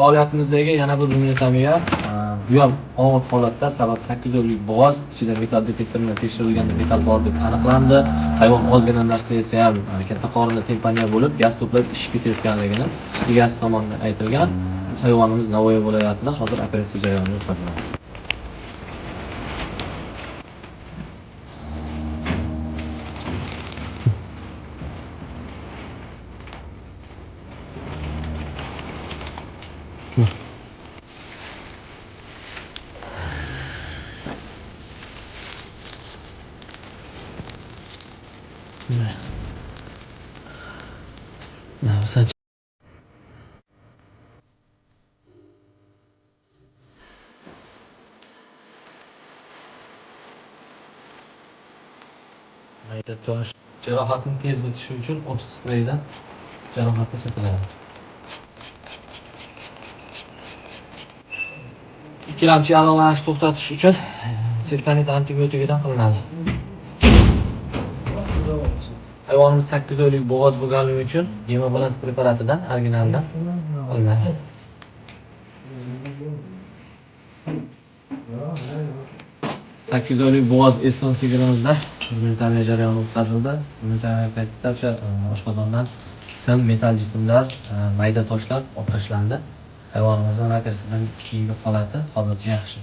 Faoliyatimizdagi yana bir ruminatamiya bu ham og'ir holatda, sabab 8 oylik bo'g'oz, ichida metal detektor bilan tekshirilganda metal bor deb aniqlandi. Hayvon ozgina narsa yesa ham katta qorinda tempaniya bo'lib, gaz to'plab ishib ketayotganligini egasi tomonidan aytilgan. Hayvonimiz Navoiy viloyatida hozir operatsiya jarayonida o'tkazilmoqda. Sen mayda tosh jarohatni tez bitishi uchun o't spreydan jarohatni sepiladi. Ikkilamchi yallig'lanishni to'xtatish uchun septanit antibiotikidan qilinadi. Hayvonimiz 8 oylik bo'g'oz bo'lganligi uchun Hemobalans preparatidan originaldan qilinadi. 8 oylik bo'g'oz eston sigirimizda ruminatamiya jarayoni o'tkazildi. Ruminatamiya paytida o'sha oshqozondan sim, metal jismlar, mayda toshlar olib tashlandi. Hayvonimizning operatsiyadan keyingi holati hozircha yaxshi.